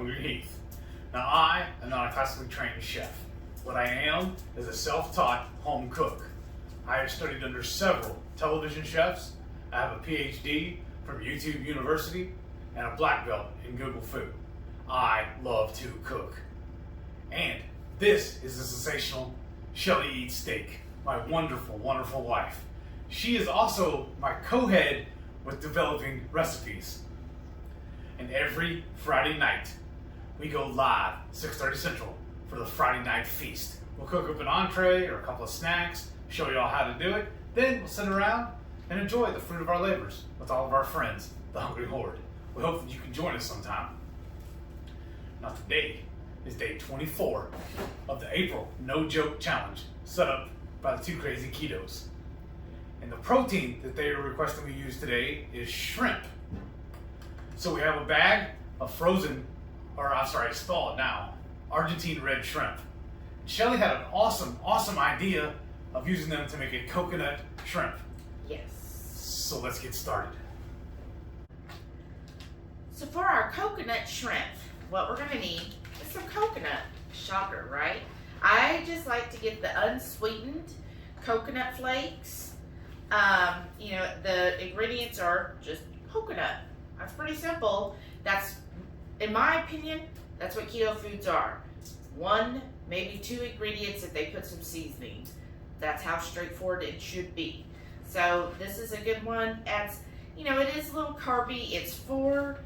Hungry Heath. Now I am not a classically trained chef. What I am is a self-taught home cook. I have studied under several television chefs. I have a PhD from YouTube University and a black belt in Google Food. I love to cook. And this is the sensational Shelly Eats Steak, my wonderful, wonderful wife. She is also my co-head with developing recipes. And every Friday night, we go live 6:30 Central for the Friday night feast. We'll cook up an entree or a couple of snacks, show you all how to do it. Then we'll sit around and enjoy the fruit of our labors with all of our friends, the Hungry Horde. We hope that you can join us sometime. Now today is day 24 of the April No Joke Challenge set up by the Two Crazy Ketos. And the protein that they are requesting we use today is shrimp. So we have a bag of frozen, it's thawed now, Argentine red shrimp. Shelly had an awesome idea of using them to make a coconut shrimp. Yes. So let's get started. So for our coconut shrimp, what we're gonna need is some coconut. Shocker, right? I just like to get the unsweetened coconut flakes. The ingredients are just coconut. That's pretty simple. That's, in my opinion, that's what keto foods are. One, maybe two ingredients if they put some seasoning. That's how straightforward it should be. So this is a good one. Adds, it is a little carby. It's 4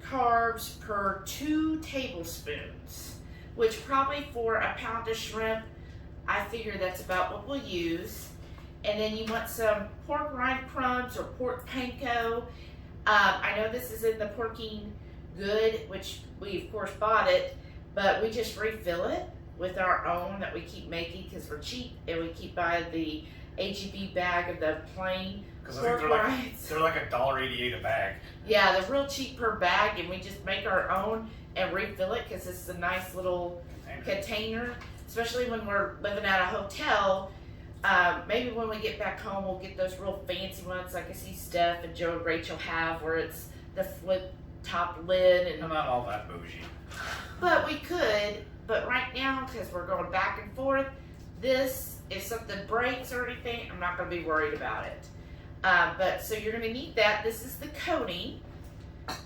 carbs per 2 tablespoons, which probably for a pound of shrimp, I figure that's about what we'll use. And then you want some pork rind crumbs or pork panko. I know this is in the Porking Good, which we of course bought it, but we just refill it with our own that we keep making because we're cheap, and we keep buying the AGB bag of the plain pork rinds. They're like $1.88 a bag. Yeah, they're real cheap per bag, and we just make our own and refill it because it's a nice little container, especially when we're living at a hotel. Maybe when we get back home, we'll get those real fancy ones like I see Steph and Joe and Rachel have, where it's the flip top lid. And I'm not all that bougie. But we could. But right now, because we're going back and forth, this, if something breaks or anything, I'm not going to be worried about it. So you're going to need that. This is the coating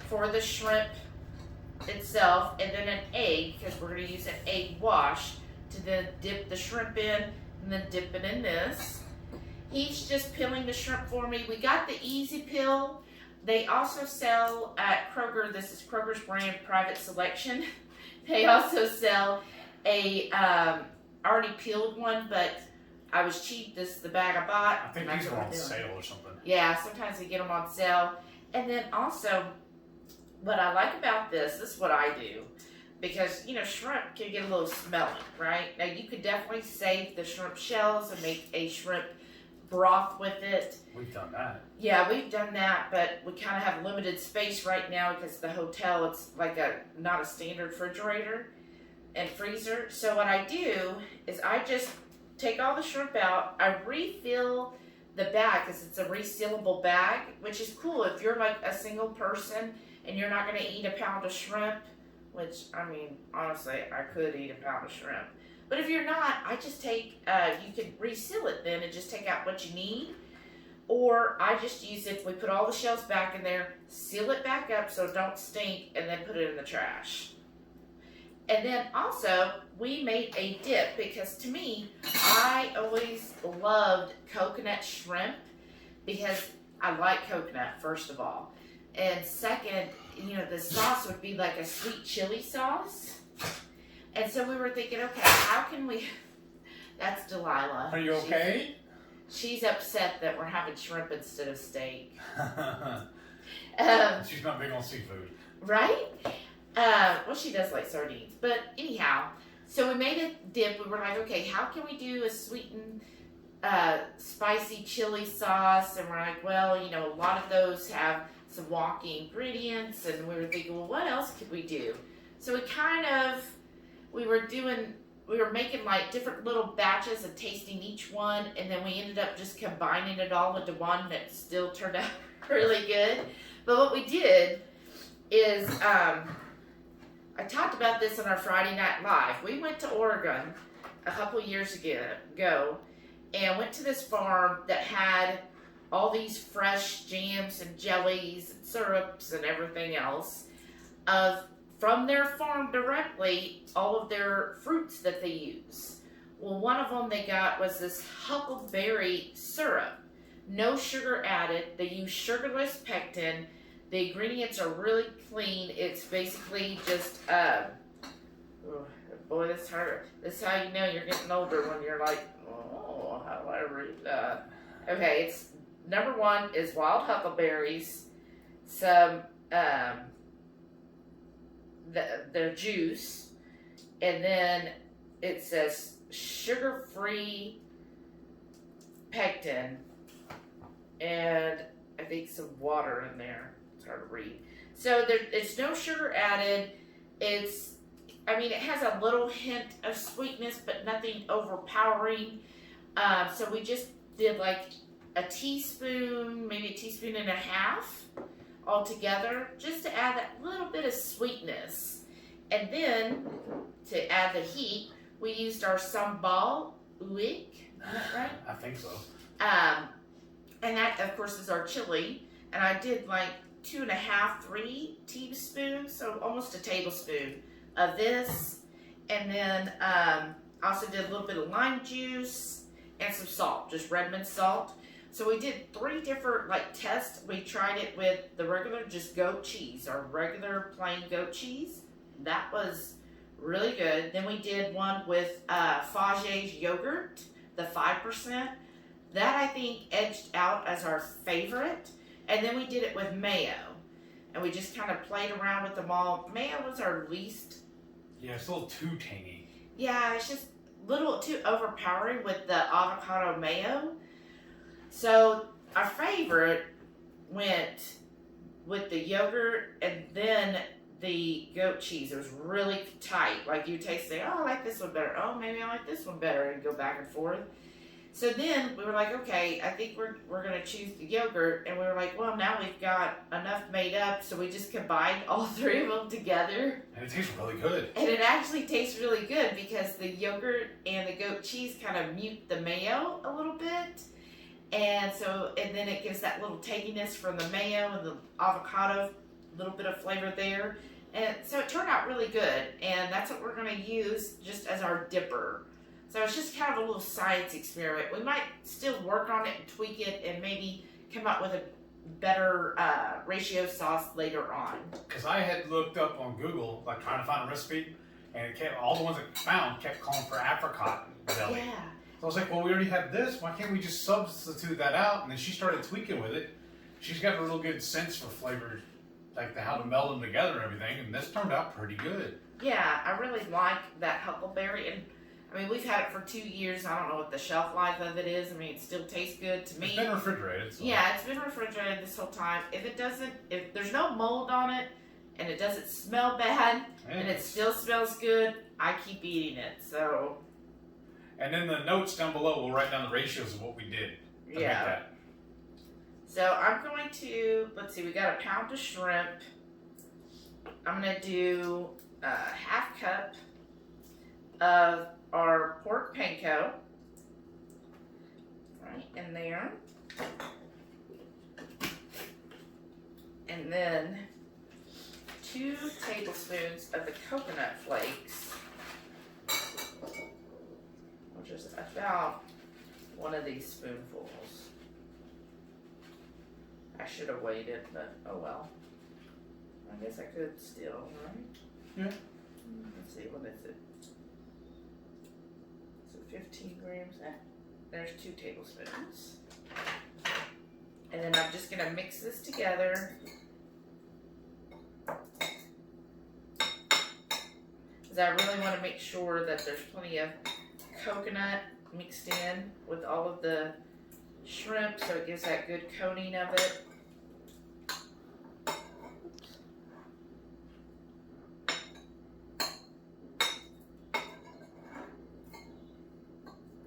for the shrimp itself, and then an egg, because we're going to use an egg wash to then dip the shrimp in, and then dip it in this. He's just peeling the shrimp for me. We got the Easy Peel. They also sell at Kroger. This is Kroger's brand, Private Selection. They also sell a already peeled one, but I was cheap. This is the bag I bought. I think these are on sale or something. Yeah, sometimes we get them on sale. And then also, what I like about this is what I do. Because, shrimp can get a little smelly, right? Now, you could definitely save the shrimp shells and make a shrimp broth with it. We've done that. Yeah, we've done that, but we kind of have limited space right now because the hotel, it's like not a standard refrigerator and freezer. So what I do is I just take all the shrimp out. I refill the bag because it's a resealable bag, which is cool if you're like a single person and you're not going to eat a pound of shrimp, which, honestly, I could eat a pound of shrimp. But if you're not, I just take, you can reseal it then and just take out what you need. Or I just use it, we put all the shells back in there, seal it back up so it don't stink, and then put it in the trash. And then also, we made a dip because to me, I always loved coconut shrimp because I like coconut, first of all. And second, the sauce would be like a sweet chili sauce. And so we were thinking, okay, how can we... That's Delilah. Are you okay? She's upset that we're having shrimp instead of steak. She's not big on seafood. Right? Well, she does like sardines. But anyhow, so we made a dip. We were like, okay, how can we do a sweetened, spicy chili sauce? And we're like, well, a lot of those have some wonky ingredients. And we were thinking, well, what else could we do? So we were making like different little batches and tasting each one, and then we ended up just combining it all into one that still turned out really good. But what we did is I talked about this on our Friday Night Live. We went to Oregon a couple years ago and went to this farm that had all these fresh jams and jellies and syrups and everything else from their farm directly, all of their fruits that they use. Well, one of them they got was this huckleberry syrup. No sugar added. They use sugarless pectin. The ingredients are really clean. It's basically just, boy, this hurt. This is how you know you're getting older, when you're like, oh, how do I read that? Okay, it's number one is wild huckleberries, some, their juice, and then it says sugar-free pectin, and I think some water in there. It's hard to read. So it's no sugar added. It has a little hint of sweetness, but nothing overpowering. So we just did like a teaspoon, maybe a teaspoon and a half all together, just to add that little bit of sweetness. And then to add the heat, we used our sambal, olek. Is that right? I think so. And that, of course, is our chili. And I did like 2.5, 3 teaspoons, so almost a tablespoon of this. And then also did a little bit of lime juice and some salt, just Redmonds Salt. So we did 3 different tests. We tried it with the regular just goat cheese, our regular plain goat cheese. That was really good. Then we did one with Fage yogurt, the 5%. That I think edged out as our favorite. And then we did it with mayo. And we just kind of played around with them all. Mayo was our least. Yeah, it's a little too tangy. Yeah, it's just a little too overpowering with the avocado mayo. So our favorite went with the yogurt and then the goat cheese. It was really tight. Like you taste it, oh, I like this one better. Oh, maybe I like this one better, and go back and forth. So then we were like, okay, I think we're going to choose the yogurt. And we were like, well, now we've got enough made up. So we just combined all 3 of them together. And it tastes really good. And it actually tastes really good because the yogurt and the goat cheese kind of mute the mayo a little bit. And then it gives that little tanginess from the mayo and the avocado, a little bit of flavor there. And so it turned out really good. And that's what we're going to use just as our dipper. So it's just kind of a little science experiment. We might still work on it and tweak it and maybe come up with a better ratio sauce later on. Because I had looked up on Google, trying to find a recipe, and all the ones I found kept calling for apricot jelly. Yeah. So I was like, well, we already have this. Why can't we just substitute that out? And then she started tweaking with it. She's got a real good sense for flavors, how to meld them together and everything. And this turned out pretty good. Yeah, I really like that huckleberry. And we've had it for 2 years. I don't know what the shelf life of it is. It still tastes good to me. It's been refrigerated. So. Yeah, it's been refrigerated this whole time. If there's no mold on it, and it doesn't smell bad, and it still smells good, I keep eating it. So. And then the notes down below will write down the ratios of what we did to make that. So I'm going to, let's see, we got a pound of shrimp. I'm going to do a 1/2 cup of our pork panko. Right in there. And then 2 tablespoons of the coconut flakes, which is about one of these spoonfuls. I should have weighed it, but oh well. I guess I could still, right? Yeah. Let's see, what is it? So 15 grams. There's 2 tablespoons. And then I'm just going to mix this together. Because I really want to make sure that there's plenty of coconut mixed in with all of the shrimp, so it gives that good coating of it.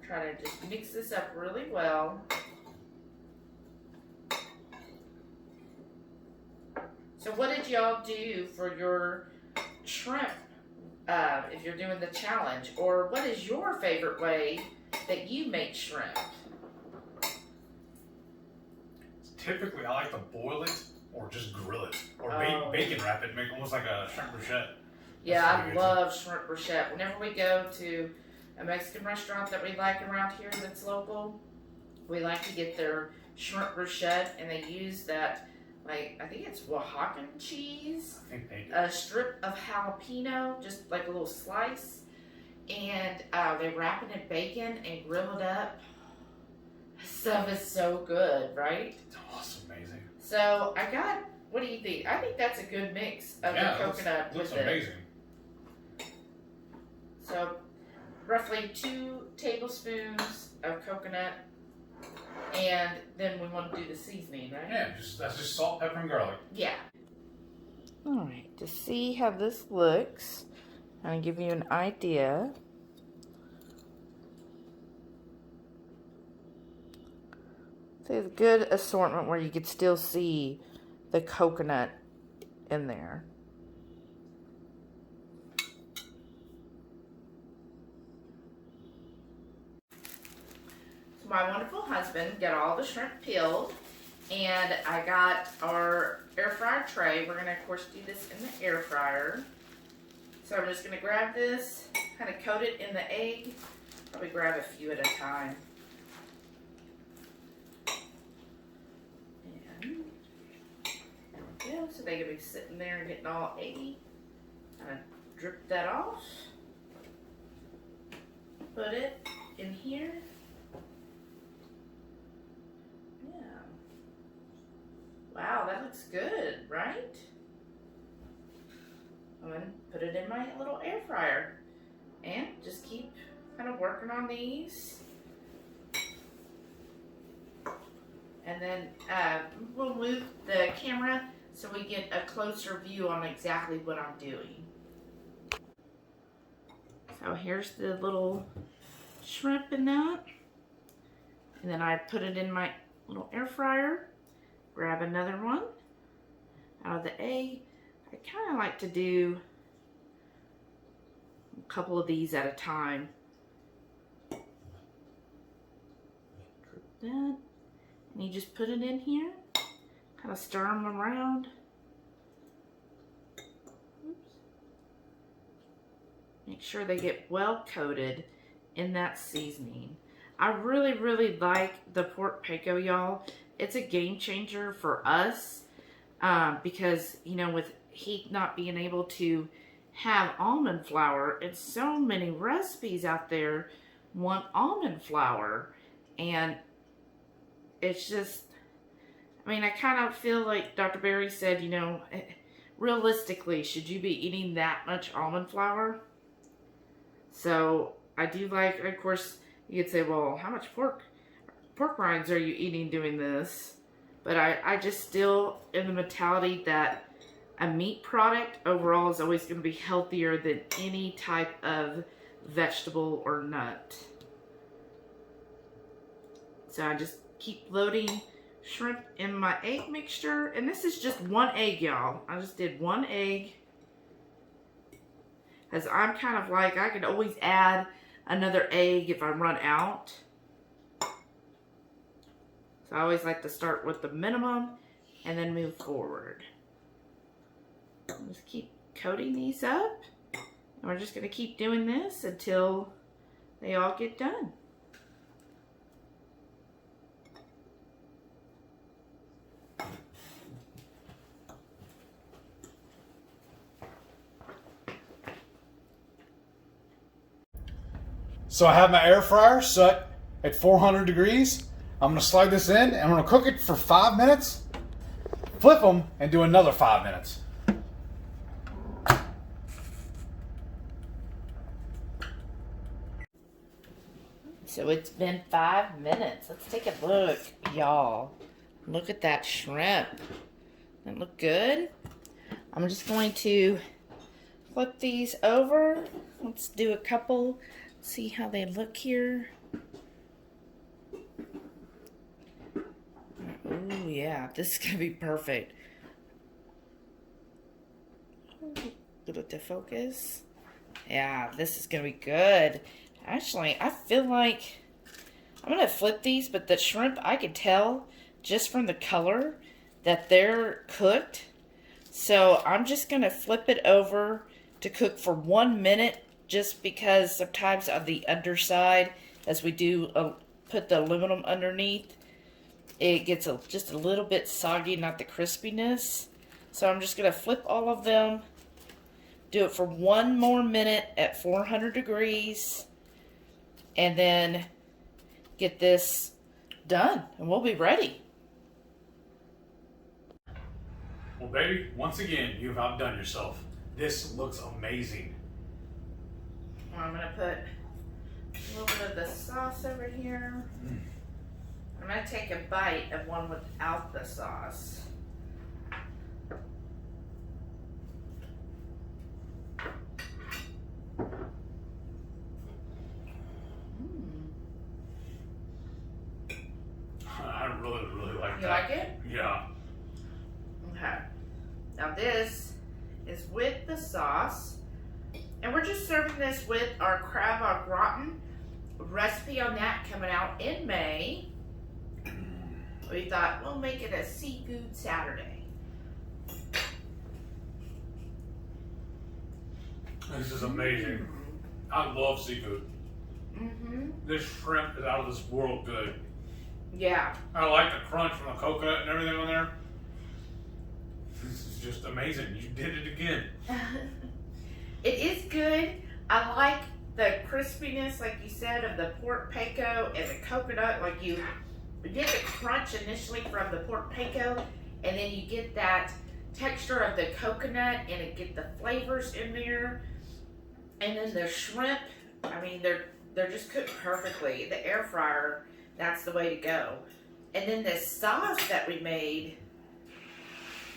Try to just mix this up really well. So what did y'all do for your shrimp if you're doing the challenge, or what is your favorite way that you make shrimp? Typically, I like to boil it or just grill it or bacon wrap it, make almost like a shrimp bruschetta. Yeah, I love shrimp bruschetta. Whenever we go to a Mexican restaurant that we like around here that's local, we like to get their shrimp bruschetta, and they use that, like, I think it's Oaxacan cheese, a strip of jalapeno, just like a little slice, and they wrap it in bacon and grill it up. Stuff is so good, right? Oh, it's amazing. So I got, what do you think? I think that's a good mix of the coconut with it. Amazing. So roughly 2 tablespoons of coconut, and then we want to do the seasoning, right? Yeah, that's just salt, pepper, and garlic. Yeah. All right, to see how this looks, I'm going to give you an idea. So it's a good assortment where you could still see the coconut in there. So my wonderful husband got all the shrimp peeled, and I got our air fryer tray. We're gonna, of course, do this in the air fryer. So I'm just gonna grab this, kind of coat it in the egg. Probably grab a few at a time. And there we go. So they can be sitting there and getting all eggy. Kind of drip that off. Put it in here. Yeah. Wow, that looks good, right? I'm going to put it in my little air fryer and just keep kind of working on these. And then we'll move the camera so we get a closer view on exactly what I'm doing. So here's the little shrimp in that. And then I put it in my little air fryer. Grab another one out of the egg. I kind of like to do a couple of these at a time. Drip that. And you just put it in here. Kind of stir them around. Oops. Make sure they get well coated in that seasoning. I really, really like the pork panko, y'all. It's a game changer for us because, you know, with Heath not being able to have almond flour, and so many recipes out there want almond flour, and it's just, I mean, I kind of feel like Dr. Berry said, you know, realistically, should you be eating that much almond flour? So I do like, of course, you could say, well, how much pork rinds are you eating doing this? But I just still in the mentality that a meat product overall is always going to be healthier than any type of vegetable or nut. So I just keep loading shrimp in my egg mixture. And this is just one egg, y'all. I just did one egg. Because I'm kind of like, I could always add another egg if I run out. So I always like to start with the minimum and then move forward. Just keep coating these up. And we're just going to keep doing this until they all get done. So I have my air fryer set at 400 degrees. I'm going to slide this in and I'm going to cook it for 5 minutes. Flip them and do another 5 minutes. So it's been 5 minutes. Let's take a look, y'all. Look at that shrimp. That look good? I'm just going to flip these over. Let's do a couple. See how they look here. Oh yeah, this is gonna be perfect. Get it to focus. Yeah, this is gonna be good. Actually, I feel like I'm gonna flip these, but the shrimp, I can tell just from the color that they're cooked. So I'm just gonna flip it over to cook for 1 minute, just because sometimes on the underside, as we do put the aluminum underneath, it gets just a little bit soggy, not the crispiness. So I'm just gonna flip all of them, do it for 1 more minute at 400 degrees, and then get this done, and we'll be ready. Well, baby, once again, you've outdone yourself. This looks amazing. I'm gonna put a little bit of the sauce over here. I'm gonna take a bite of one without the sauce. I really like You that. like it? Yeah. Okay. Now this is with the sauce, and we're just serving this with our crab au gratin recipe on that coming out in May. We thought we'll make it a seafood Saturday. This is amazing. I love seafood. This shrimp is out of this world good. Yeah. I like the crunch from the coconut and everything on there. This is just amazing. You did it again. It is good. I like the crispiness, like you said, of the pork panko and the coconut. Like you get the crunch initially from the pork panko, and then you get that texture of the coconut, and it get the flavors in there. And then the shrimp, I mean, they're just cooked perfectly. The air fryer, that's the way to go. And then the sauce that we made.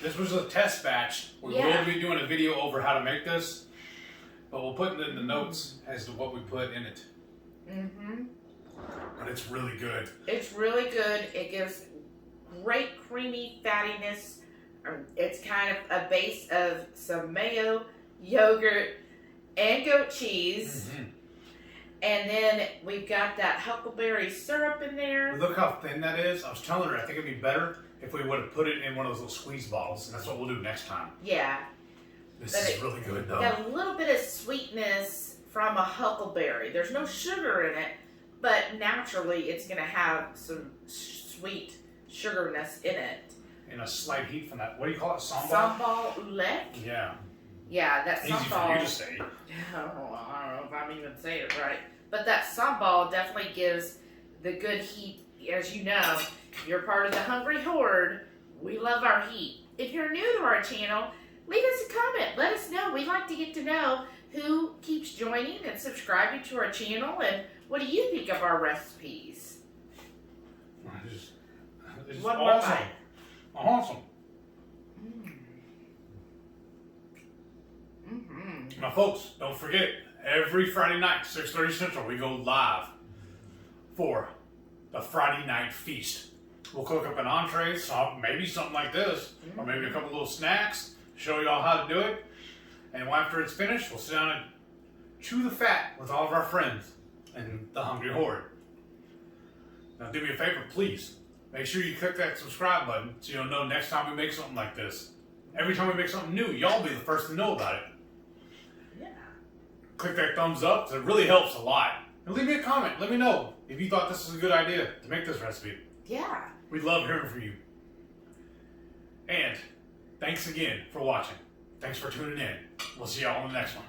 This was a test batch. We will be doing a video over how to make this, but we'll put it in the notes as to what we put in it. But it's really good. It's really good. It gives great creamy fattiness. It's kind of a base of some mayo, yogurt, and goat cheese. And then we've got that huckleberry syrup in there. Look how thin that is. I was telling her I think it'd be better if we would have put it in one of those little squeeze bottles, and that's what we'll do next time. Yeah. This is really good though. Got a little bit of sweetness from a huckleberry. There's no sugar in it, but naturally it's going to have some sweet sugarness in it. And a slight heat from that. What do you call it? Sambal? Sambal olek? Yeah. Yeah, that sambal. Easy for you to say. I don't know if I'm even saying it right. But that sambal definitely gives the good heat. As you know, you're part of the Hungry Horde. We love our heat. If you're new to our channel, leave us a comment. Let us know. We like to get to know who keeps joining and subscribing to our channel, and what do you think of our recipes? It's One more awesome. bite. Awesome. Now, folks, don't forget, every Friday night, 6:30 Central, we go live for the Friday night feast. We'll cook up an entree, so maybe something like this, or maybe a couple little snacks, show y'all how to do it. And after it's finished, we'll sit down and chew the fat with all of our friends and the Hungry Horde. Now, do me a favor, please. Make sure you click that subscribe button so you'll know next time we make something like this. Every time we make something new, y'all be the first to know about it. Yeah. Click that thumbs up, because it really helps a lot. And leave me a comment. Let me know if you thought this was a good idea to make this recipe. Yeah. We'd love hearing from you. And thanks again for watching. Thanks for tuning in. We'll see y'all on the next one.